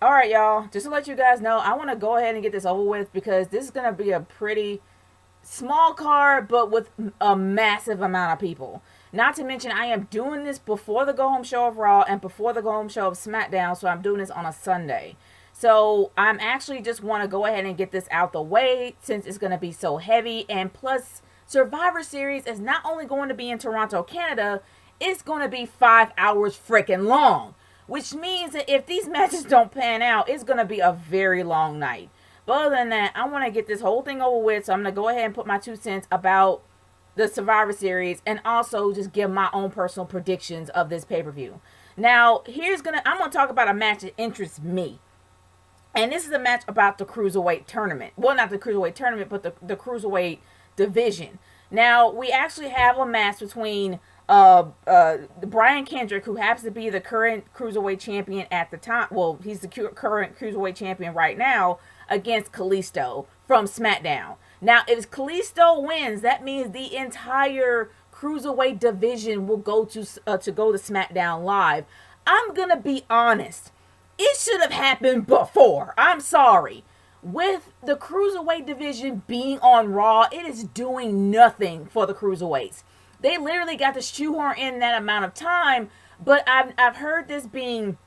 All right, y'all. Just to let you guys know, I want to go ahead and get this over with because this is gonna be a pretty small card, but with a massive amount of people. Not to mention, I am doing this before the go home show of Raw and before the go home show of SmackDown, so I'm doing this on a Sunday. So I'm actually just want to go ahead and get this out the way since it's going to be so heavy. And plus, Survivor Series is not only going to be in Toronto, Canada, it's going to be 5 hours freaking long. Which means that if these matches don't pan out, it's going to be a very long night. But other than that, I want to get this whole thing over with. So I'm going to go ahead and put my 2 cents about the Survivor Series and also just give my own personal predictions of this pay-per-view. Now, I'm going to talk about a match that interests me. And this is a match about the Cruiserweight tournament. Well, not the Cruiserweight tournament, but the Cruiserweight division. Now, we actually have a match between Brian Kendrick, who happens to be the current Cruiserweight champion at the time. Well, he's the current Cruiserweight champion right now, against Kalisto from SmackDown. Now, if Kalisto wins, that means the entire Cruiserweight division will go to SmackDown Live. I'm going to be honest. It should have happened before. I'm sorry. With the Cruiserweight division being on Raw, it is doing nothing for the Cruiserweights. They literally got to shoehorn in that amount of time, but I've heard this being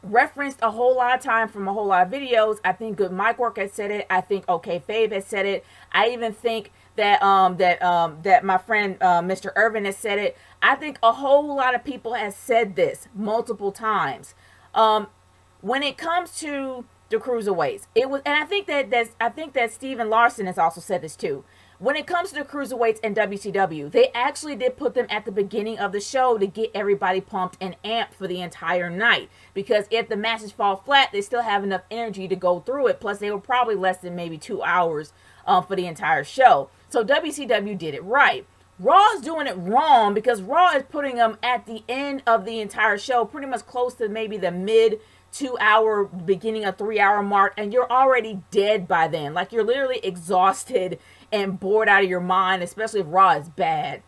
referenced a whole lot of time from a whole lot of videos. I think Good Mic Work has said it. I think OK Fave has said it. I even think that my friend Mr. Irvin has said it. I think a whole lot of people has said this multiple times. When it comes to the cruiserweights, it was, and I think that Steven Larson has also said this too. When it comes to the cruiserweights and WCW, they actually did put them at the beginning of the show to get everybody pumped and amped for the entire night. Because if the matches fall flat, they still have enough energy to go through it. Plus, they were probably less than maybe 2 hours for the entire show. So WCW did it right. Raw is doing it wrong because Raw is putting them at the end of the entire show, pretty much close to maybe the mid 2 hour, beginning a 3 hour mark, and you're already dead by then. Like, you're literally exhausted and bored out of your mind, especially if Raw is bad.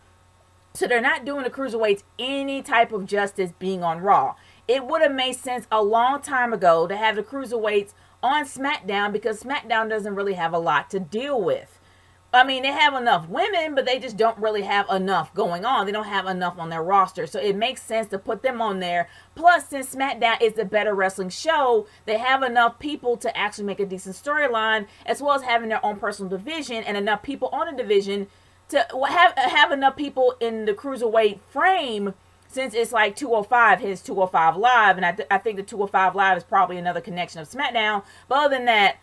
So they're not doing the cruiserweights any type of justice being on Raw. It would have made sense a long time ago to have the cruiserweights on SmackDown because SmackDown doesn't really have a lot to deal with. I mean, they have enough women, but they just don't really have enough going on. They don't have enough on their roster. So it makes sense to put them on there. Plus, since SmackDown is the better wrestling show, they have enough people to actually make a decent storyline, as well as having their own personal division and enough people on the division to have enough people in the cruiserweight frame, since it's like 205 his 205 Live. And I think the 205 Live is probably another connection of SmackDown. But other than that,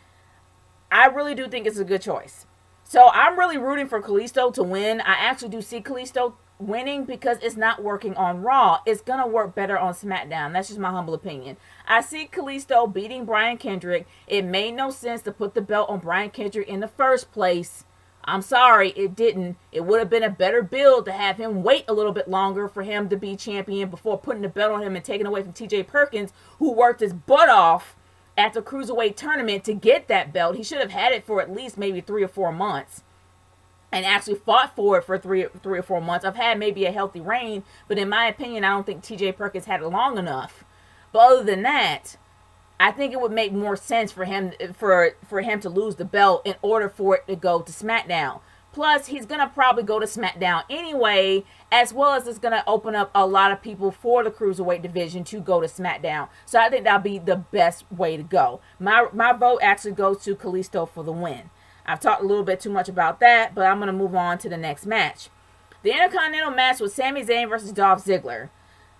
I really do think it's a good choice. So I'm really rooting for Kalisto to win. I actually do see Kalisto winning because it's not working on Raw. It's going to work better on SmackDown. That's just my humble opinion. I see Kalisto beating Brian Kendrick. It made no sense to put the belt on Brian Kendrick in the first place. I'm sorry, it didn't. It would have been a better build to have him wait a little bit longer for him to be champion before putting the belt on him and taking away from TJ Perkins, who worked his butt off at the Cruiserweight tournament to get that belt. He should have had it for at least maybe 3 or 4 months and actually fought for it for three or 4 months. I've had maybe a healthy reign, but in my opinion, I don't think TJ Perkins had it long enough. But other than that, I think it would make more sense for him to lose the belt in order for it to go to SmackDown. Plus, he's going to probably go to SmackDown anyway, as well as it's going to open up a lot of people for the Cruiserweight division to go to SmackDown. So I think that'll be the best way to go. My vote actually goes to Kalisto for the win. I've talked a little bit too much about that, but I'm going to move on to the next match. The Intercontinental match was Sami Zayn versus Dolph Ziggler.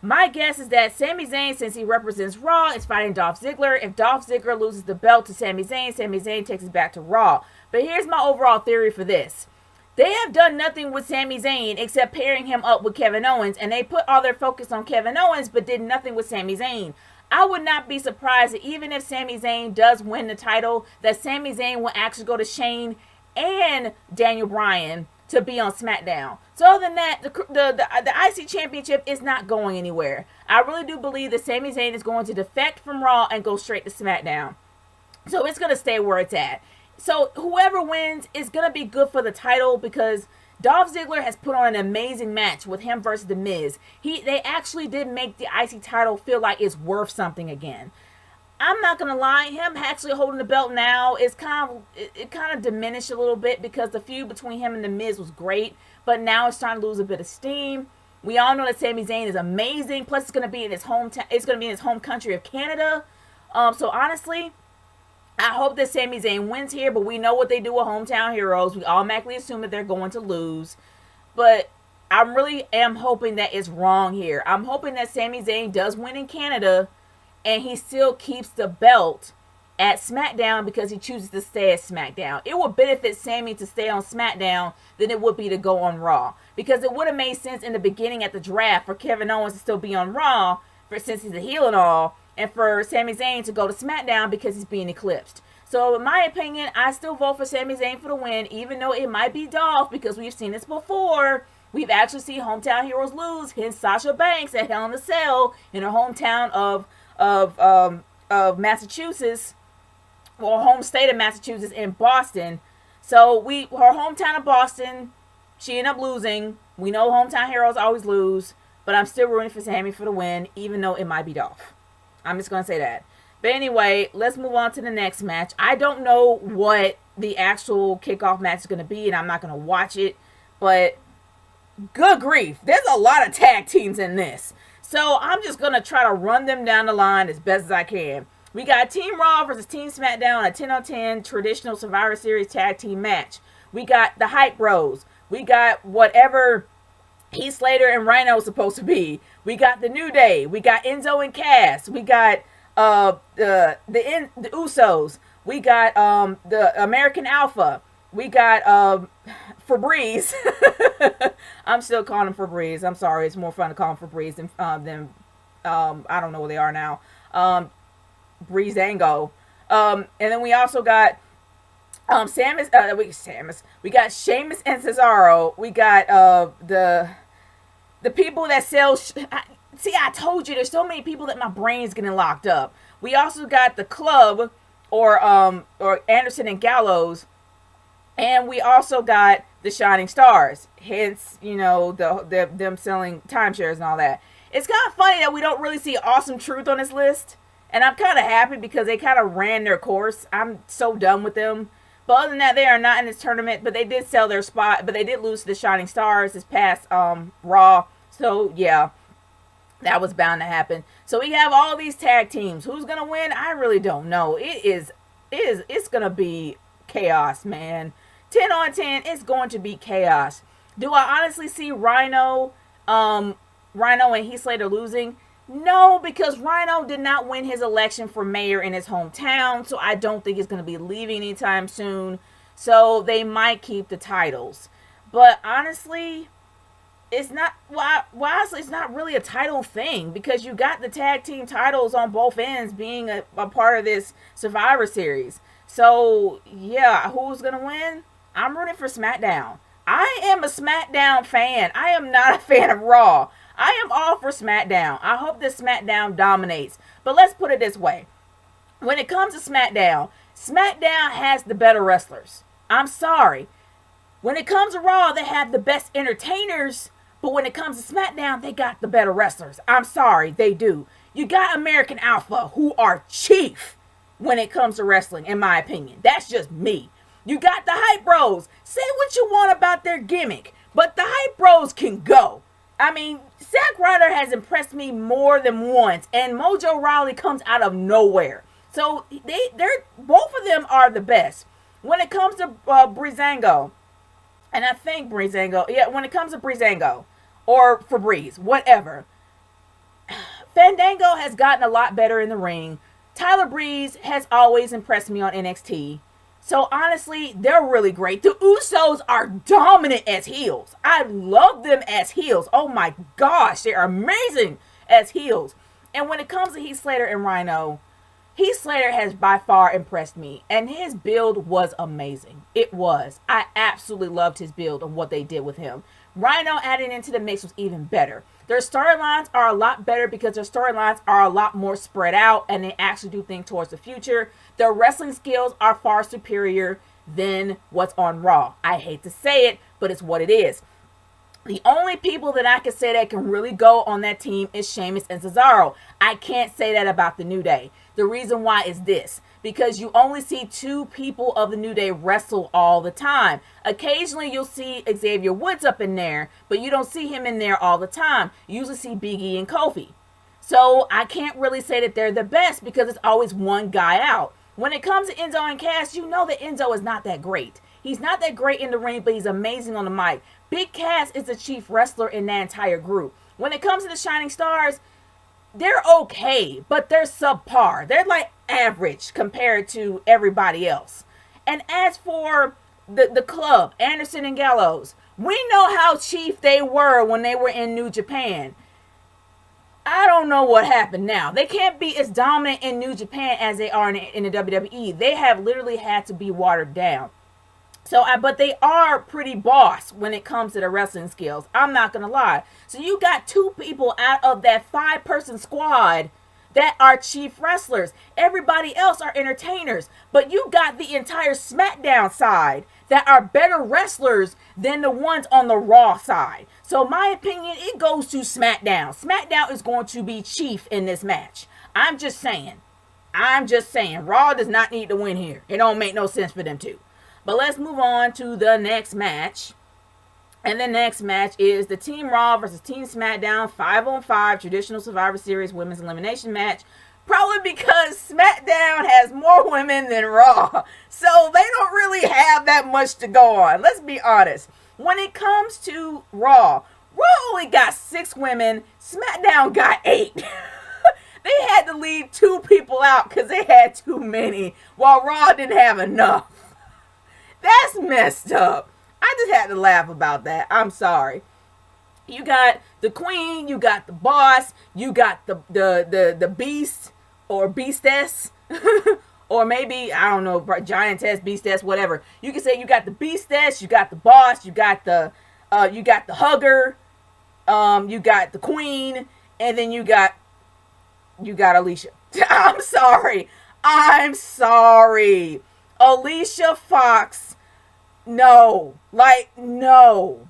My guess is that Sami Zayn, since he represents Raw, is fighting Dolph Ziggler. If Dolph Ziggler loses the belt to Sami Zayn takes it back to Raw. But here's my overall theory for this. They have done nothing with Sami Zayn except pairing him up with Kevin Owens, and they put all their focus on Kevin Owens but did nothing with Sami Zayn. I would not be surprised that even if Sami Zayn does win the title, that Sami Zayn will actually go to Shane and Daniel Bryan to be on SmackDown. So other than that, the IC Championship is not going anywhere. I really do believe that Sami Zayn is going to defect from Raw and go straight to SmackDown. So it's going to stay where it's at. So whoever wins is going to be good for the title because Dolph Ziggler has put on an amazing match with him versus The Miz. They actually did make the IC title feel like it's worth something again. I'm not gonna lie, him actually holding the belt now is it kind of diminished a little bit because the feud between him and the Miz was great, but now it's starting to lose a bit of steam. We all know that Sami Zayn is amazing. Plus, it's gonna be in his hometown. It's gonna be in his home country of Canada. So honestly, I hope that Sami Zayn wins here. But we know what they do with hometown heroes. We automatically assume that they're going to lose. But I really am hoping that it's wrong here. I'm hoping that Sami Zayn does win in Canada, and he still keeps the belt at SmackDown because he chooses to stay at SmackDown. It would benefit Sami to stay on SmackDown than it would be to go on Raw. Because it would have made sense in the beginning at the draft for Kevin Owens to still be on Raw, since he's a heel and all, and for Sami Zayn to go to SmackDown because he's being eclipsed. So in my opinion, I still vote for Sami Zayn for the win, even though it might be Dolph, because we've seen this before. We've actually seen hometown heroes lose. Hence Sasha Banks at Hell in a Cell in her hometown of Massachusetts, or home state of Massachusetts in Boston. So her hometown of Boston, she ended up losing. We know hometown heroes always lose, but I'm still rooting for Sami for the win, even though it might be Dolph. I'm just going to say that. But anyway, let's move on to the next match. I don't know what the actual kickoff match is going to be, and I'm not going to watch it, but good grief, there's a lot of tag teams in this. So I'm just going to try to run them down the line as best as I can. We got Team Raw versus Team SmackDown, a 10-on-10 traditional Survivor Series tag team match. We got the Hype Bros. We got whatever Heath Slater and Rhino is supposed to be. We got the New Day. We got Enzo and Cass. We got the Usos. We got the American Alpha. We got Febreze. I'm still calling him Febreze. I'm sorry. It's more fun to call him Febreze than I don't know where they are now. Breezango. And then we also got Samus. We got Sheamus and Cesaro. We got the people that sell. I told you there's so many people that my brain's getting locked up. We also got the Club, or Anderson and Gallows, and we also got the Shining Stars. Hence, them selling timeshares and all that. It's kind of funny that we don't really see Awesome Truth on this list, and I'm kind of happy because they kind of ran their course. I'm so done with them. But other than that, they are not in this tournament, but they did sell their spot, but they did lose to the Shining Stars this past Raw. So, yeah, that was bound to happen. So we have all these tag teams. Who's going to win? I really don't know. It's going to be chaos, man. 10-on-10, it's going to be chaos. Do I honestly see Rhino and Heath Slater losing? No, because Rhino did not win his election for mayor in his hometown, so I don't think he's going to be leaving anytime soon. So they might keep the titles. But honestly, it's not, honestly, it's not really a title thing, because you got the tag team titles on both ends being a part of this Survivor Series. So, yeah, who's going to win? I'm rooting for SmackDown. I am a SmackDown fan. I am not a fan of Raw. I am all for SmackDown. I hope that SmackDown dominates. But let's put it this way. When it comes to SmackDown, SmackDown has the better wrestlers. I'm sorry. When it comes to Raw, they have the best entertainers. But when it comes to SmackDown, they got the better wrestlers. I'm sorry, they do. You got American Alpha, who are chief when it comes to wrestling, in my opinion. That's just me. You got the Hype Bros. Say what you want about their gimmick, but the Hype Bros can go. I mean, Zack Ryder has impressed me more than once, and Mojo Rawley comes out of nowhere. So they're both of them are the best. When it comes to Breezango, and I think Breezango, when it comes to Breezango or Febreze, whatever, Fandango has gotten a lot better in the ring. Tyler Breeze has always impressed me on NXT. So honestly, they're really great. The Usos are dominant as heels. I love them as heels. Oh my gosh, they're amazing as heels. And when it comes to Heath Slater and Rhino, Heath Slater has by far impressed me. And his build was amazing. It was. I absolutely loved his build and what they did with him. Rhino added into the mix was even better. Their storylines are a lot better because their storylines are a lot more spread out and they actually do think towards the future. Their wrestling skills are far superior than what's on Raw. I hate to say it, but it's what it is. The only people that I can say that can really go on that team is Sheamus and Cesaro. I can't say that about the New Day. The reason why is this. Because you only see two people of the New Day wrestle all the time. Occasionally you'll see Xavier Woods up in there, but you don't see him in there all the time. You usually see Big E and Kofi. So I can't really say that they're the best because it's always one guy out. When it comes to Enzo and Cass, you know that Enzo is not that great. He's not that great in the ring, but he's amazing on the mic. Big Cass is the chief wrestler in that entire group. When it comes to the Shining Stars, they're okay, but they're subpar. They're like average compared to everybody else. And as for the club, Anderson and Gallows, we know how chief they were when they were in New Japan. I don't know what happened now. They can't be as dominant in New Japan as they are in the WWE. They have literally had to be watered down. So, but they are pretty boss when it comes to the wrestling skills. I'm not going to lie. So you got two people out of that 5-person squad that are chief wrestlers. Everybody else are entertainers. But you got the entire SmackDown side that are better wrestlers than the ones on the Raw side. So my opinion, it goes to SmackDown. SmackDown is going to be chief in this match. I'm just saying. Raw does not need to win here. It don't make no sense for them to. But let's move on to the next match. And the next match is the Team Raw versus Team SmackDown 5-on-5 Traditional Survivor Series Women's Elimination match. Probably because SmackDown has more women than Raw. So they don't really have that much to go on. Let's be honest. When it comes to Raw only got 6 women. SmackDown got 8. They had to leave 2 people out because they had too many. While Raw didn't have enough. That's messed up. I just had to laugh about that. I'm sorry. You got the queen, you got the boss, you got the beast or beastess, or maybe, I don't know, giantess, beastess, whatever. You can say you got the beastess, you got the boss, you got the hugger, you got the queen, and then you got Alicia. I'm sorry. Alicia Fox. No.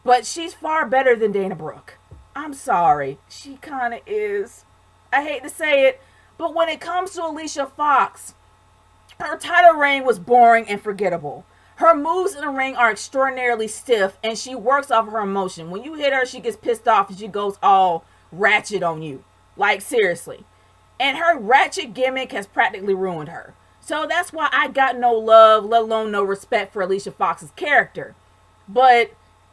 But she's far better than Dana Brooke. I'm sorry. She kind of is. I hate to say it, but when it comes to Alicia Fox, her title reign was boring and forgettable. Her moves in the ring are extraordinarily stiff, and she works off of her emotion. When you hit her, she gets pissed off and she goes all ratchet on you. Like, seriously. And her ratchet gimmick has practically ruined her. So that's why I got no love, let alone no respect for Alicia Fox's character. But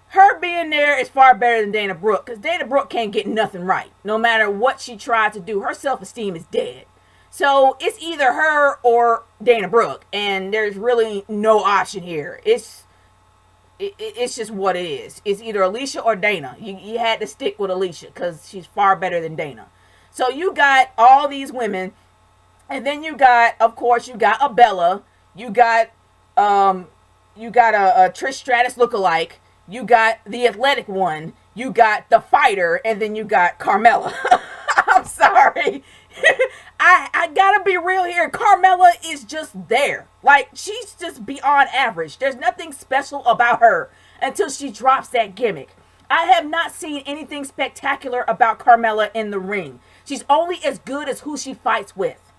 her being there is far better than Dana Brooke, because Dana Brooke can't get nothing right. No matter what she tried to do, her self-esteem is dead. So it's either her or Dana Brooke, and there's really no option here. It's just what it is. It's either Alicia or Dana. You had to stick with Alicia, because she's far better than Dana. So you got all these women. And then you got, of course, you got a Bella. You got a Trish Stratus lookalike. You got the athletic one. You got the fighter. And then you got Carmella. I'm sorry. I gotta be real here. Carmella is just there. Like, she's just beyond average. There's nothing special about her until she drops that gimmick. I have not seen anything spectacular about Carmella in the ring. She's only as good as who she fights with.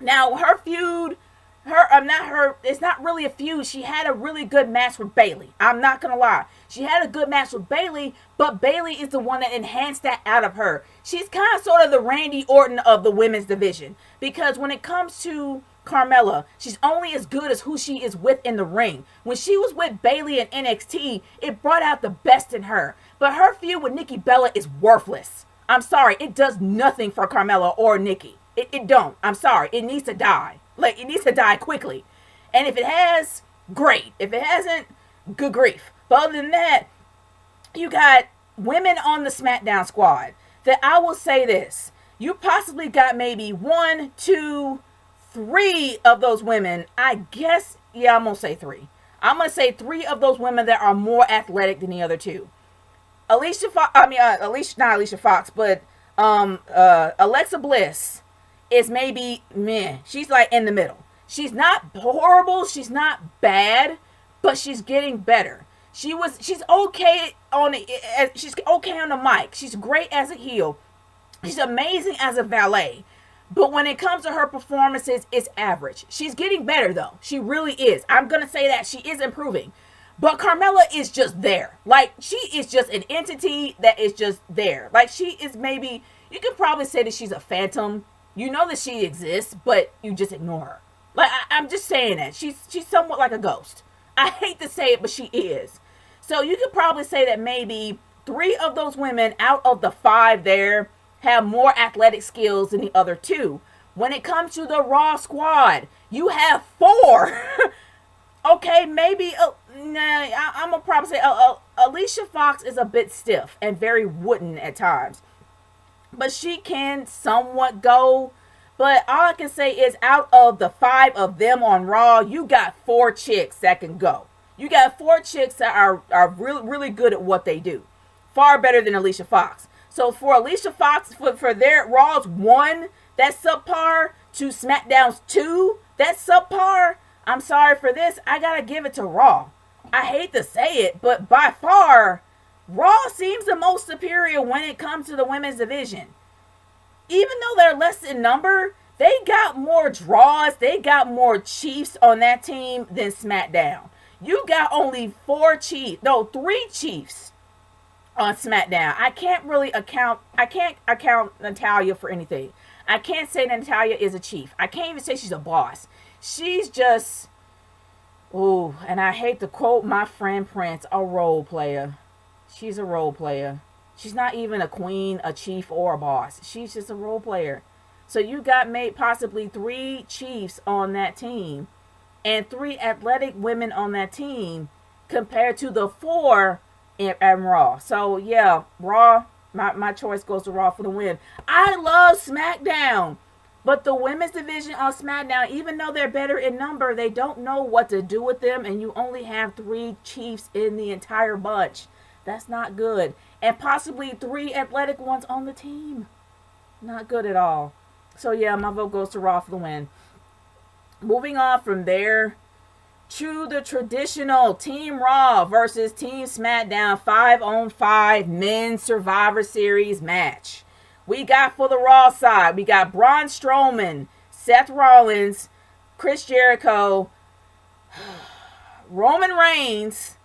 Now, her feud, it's not really a feud. She had a really good match with Bayley. I'm not going to lie. She had a good match with Bayley, but Bayley is the one that enhanced that out of her. She's kind of sort of the Randy Orton of the women's division. Because when it comes to Carmella, she's only as good as who she is with in the ring. When she was with Bayley in NXT, it brought out the best in her. But her feud with Nikki Bella is worthless. I'm sorry. It does nothing for Carmella or Nikki. It don't. I'm sorry. It needs to die. Like, it needs to die quickly. And if it has, great. If it hasn't, good grief. But other than that, you got women on the SmackDown squad that I will say this. You possibly got maybe 1, 2, 3 of those women. I guess, yeah, I'm going to say 3. I'm going to say 3 of those women that are more athletic than the other 2. Not Alicia Fox, but Alexa Bliss is maybe meh. She's like in the middle. She's not horrible. She's not bad, but she's getting better. She's okay on the mic. She's great as a heel. She's amazing as a valet. But when it comes to her performances, it's average. She's getting better though. She really is. I'm going to say that she is improving. But Carmella is just there. Like, she is just an entity that is just there. Like, she is maybe, you could probably say that she's a phantom. You know that she exists, but you just ignore her. Like, I'm just saying that. She's somewhat like a ghost. I hate to say it, but she is. So you could probably say that maybe 3 of those women out of the 5 there have more athletic skills than the other 2. When it comes to the Raw squad, you have 4. Okay, maybe, I'm going to probably say Alicia Fox is a bit stiff and very wooden at times. But she can somewhat go. But all I can say is out of the 5 of them on Raw, you got 4 chicks that can go. You got 4 chicks that are really, really good at what they do. Far better than Alicia Fox. So for Alicia Fox, for their Raw's 1, that's subpar, to SmackDown's 2, that's subpar. I'm sorry for this. I gotta give it to Raw. I hate to say it, but by far, Raw seems the most superior when it comes to the women's division. Even though they're less in number, they got more draws. They got more chiefs on that team than SmackDown. You got only 3 chiefs on SmackDown. I can't account Natalya for anything. I can't say Natalya is a chief. I can't even say she's a boss. She's just, ooh, and I hate to quote my friend Prince, a role player. She's a role player. She's not even a queen, a chief, or a boss. She's just a role player. So you got possibly 3 chiefs on that team and 3 athletic women on that team compared to the 4 in Raw. So yeah, Raw, my choice goes to Raw for the win. I love SmackDown. But the women's division on SmackDown, even though they're better in number, they don't know what to do with them. And you only have 3 chiefs in the entire bunch. That's not good. And possibly 3 athletic ones on the team. Not good at all. So yeah, my vote goes to Raw for the win. Moving on from there to the traditional Team Raw versus Team SmackDown 5-on-5 Men's Survivor Series match. We got for the Raw side, we got Braun Strowman, Seth Rollins, Chris Jericho, Roman Reigns,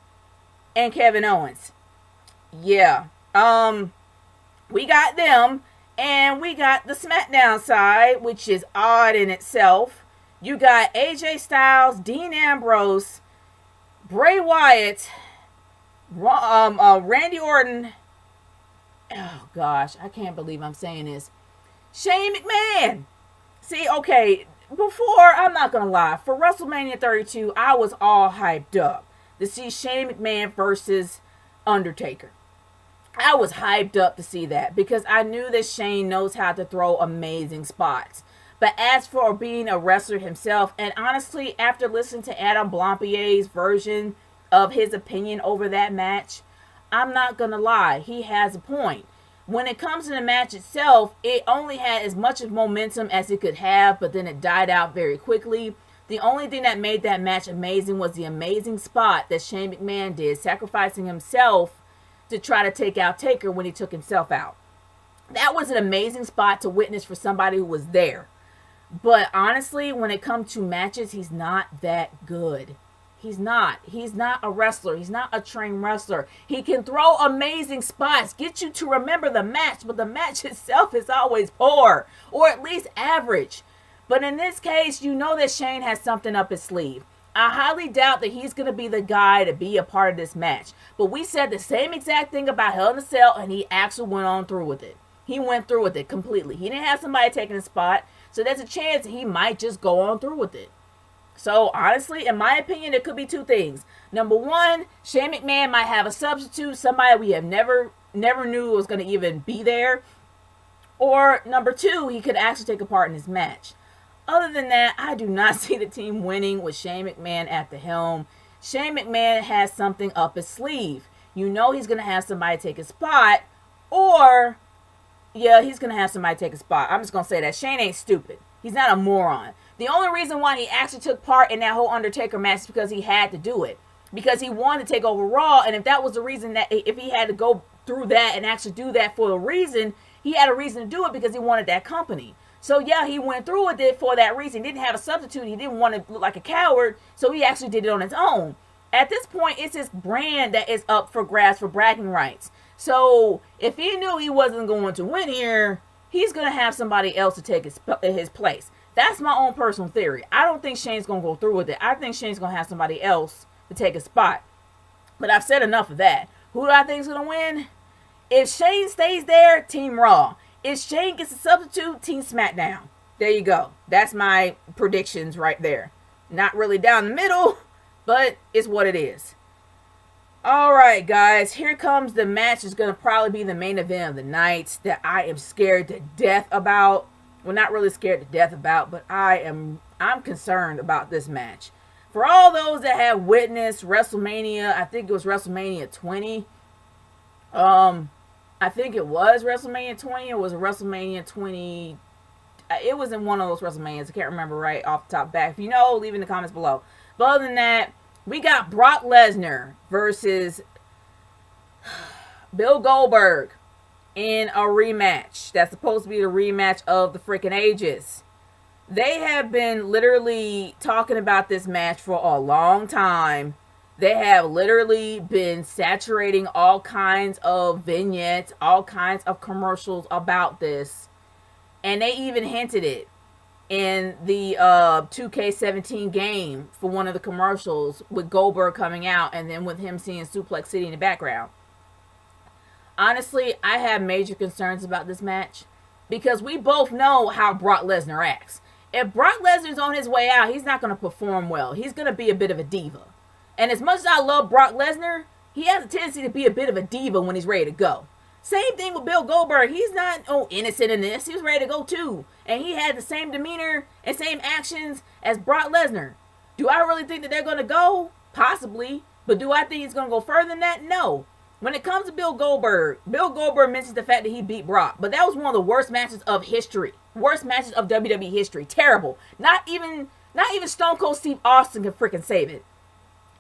and Kevin Owens. Yeah. We got them, and we got the SmackDown side, which is odd in itself. You got AJ Styles, Dean Ambrose, Bray Wyatt, Randy Orton. Oh gosh, I can't believe I'm saying this. Shane McMahon. See, okay, before, I'm not gonna lie, for WrestleMania 32, I was all hyped up to see Shane McMahon versus Undertaker. I was hyped up to see that because I knew that Shane knows how to throw amazing spots. But as for being a wrestler himself, and honestly, after listening to Adam Blampier's version of his opinion over that match, I'm not gonna lie, he has a point. When it comes to the match itself, it only had as much of momentum as it could have, but then it died out very quickly. The only thing that made that match amazing was the amazing spot that Shane McMahon did, sacrificing himself to try to take out Taker when he took himself out. That was an amazing spot to witness for somebody who was there. But honestly, when it comes to matches, he's not that good. He's not. He's not a wrestler. He's not a trained wrestler. He can throw amazing spots, get you to remember the match, but the match itself is always poor, or at least average. But in this case, you know that Shane has something up his sleeve. I highly doubt that he's going to be the guy to be a part of this match. But we said the same exact thing about Hell in a Cell, and he actually went on through with it. He went through with it completely. He didn't have somebody taking his spot, so there's a chance that he might just go on through with it. So, honestly, in my opinion, it could be 2 things. Number 1, Shane McMahon might have a substitute, somebody we have never knew was going to even be there. Or, number 2, he could actually take a part in this match. Other than that, I do not see the team winning with Shane McMahon at the helm. Shane McMahon has something up his sleeve. You know he's going to have somebody take his spot, or, yeah, he's going to have somebody take a spot. I'm just going to say that. Shane ain't stupid. He's not a moron. The only reason why he actually took part in that whole Undertaker match is because he had to do it. because he wanted to take over Raw. And if that was the reason, that if he had to go through that and actually do that for a reason, he had a reason to do it because he wanted that company. So yeah, he went through with it for that reason. He didn't have a substitute. He didn't want to look like a coward. So he actually did it on his own. At this point, it's his brand that is up for grabs for bragging rights. So if he knew he wasn't going to win here, he's going to have somebody else to take his place. That's my own personal theory. I don't think Shane's going to go through with it. I think Shane's going to have somebody else to take a spot. But I've said enough of that. Who do I think is going to win? If Shane stays there, Team Raw. If Shane gets a substitute, Team SmackDown. There you go. That's my predictions right there. Not really down the middle, but it's what it is. Alright guys, here comes the match. It's going to probably be the main event of the night that I am scared to death about. Well, not really scared to death about, but I'm concerned about this match. For all those that have witnessed WrestleMania, I think it was WrestleMania 20. I think it was WrestleMania 20 or was it WrestleMania 20? It was in one of those WrestleManias. I can't remember right off the top back. If you know, leave in the comments below. But other than that, we got Brock Lesnar versus Bill Goldberg in a rematch. That's supposed to be the rematch of the freaking ages. They have been literally talking about this match for a long time. They have literally been saturating all kinds of vignettes, all kinds of commercials about this. And they even hinted it in the 2K17 game for one of the commercials with Goldberg coming out and then with him seeing Suplex City in the background. Honestly, I have major concerns about this match because we both know how Brock Lesnar acts. If Brock Lesnar's on his way out, he's not going to perform well. He's going to be a bit of a diva. And as much as I love Brock Lesnar, he has a tendency to be a bit of a diva when he's ready to go. Same thing with Bill Goldberg. He's not innocent in this. He was ready to go too. And he had the same demeanor and same actions as Brock Lesnar. Do I really think that they're going to go? Possibly. But do I think he's going to go further than that? No. When it comes to Bill Goldberg mentions the fact that he beat Brock. But that was one of the worst matches of history. Worst matches of WWE history. Terrible. Not even Stone Cold Steve Austin can freaking save it.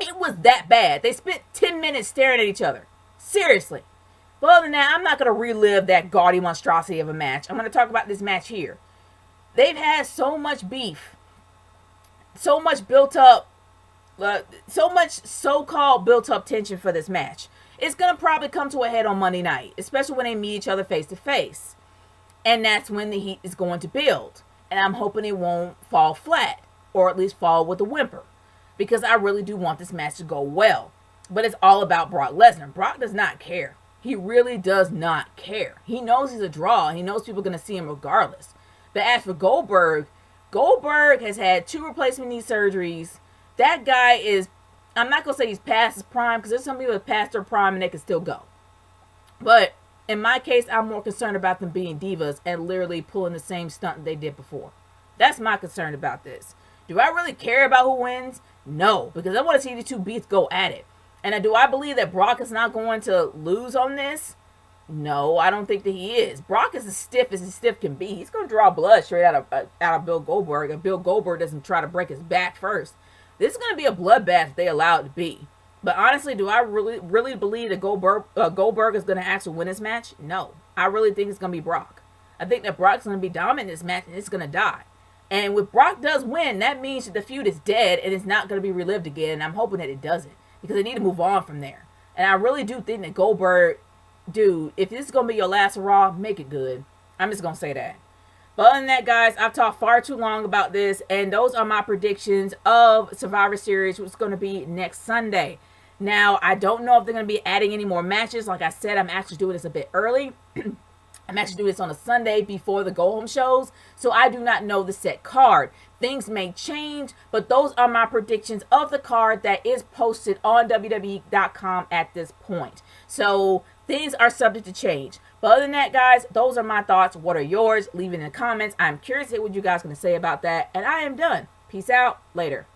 It was that bad. They spent 10 minutes staring at each other. Seriously. But other than that, I'm not going to relive that gaudy monstrosity of a match. I'm going to talk about this match here. They've had so much beef. So much built up. So much so-called built up tension for this match. It's going to probably come to a head on Monday night. Especially when they meet each other face to face. And that's when the heat is going to build. And I'm hoping it won't fall flat. Or at least fall with a whimper. Because I really do want this match to go well. But it's all about Brock Lesnar. Brock does not care. He really does not care. He knows he's a draw. He knows people are going to see him regardless. But as for Goldberg has had 2 replacement knee surgeries. That guy is, I'm not going to say he's past his prime, because there's some people that past their prime and they can still go. But in my case, I'm more concerned about them being divas and literally pulling the same stunt that they did before. That's my concern about this. Do I really care about who wins? No, because I want to see the 2 beasts go at it. And do I believe that Brock is not going to lose on this? No, I don't think that he is. Brock is as stiff can be. He's going to draw blood straight out of Bill Goldberg if Bill Goldberg doesn't try to break his back first. This is going to be a bloodbath if they allow it to be. But honestly, do I really believe that Goldberg is going to actually win this match? No. I really think it's going to be Brock. I think that Brock's going to be dominant in this match and it's going to die. And if Brock does win, that means that the feud is dead and it's not going to be relived again. And I'm hoping that it doesn't. Because they need to move on from there. And I really do think that Goldberg, dude, if this is going to be your last Raw, make it good. I'm just going to say that. But other than that, guys, I've talked far too long about this. And those are my predictions of Survivor Series, which is going to be next Sunday. Now, I don't know if they're going to be adding any more matches. Like I said, I'm actually doing this a bit early. I'm actually doing this on a Sunday before the go-home shows. So I do not know the set card. Things may change, but those are my predictions of the card that is posted on WWE.com at this point. So things are subject to change. But other than that, guys, those are my thoughts. What are yours? Leave it in the comments. I'm curious to hear what you guys are going to say about that. And I am done. Peace out. Later.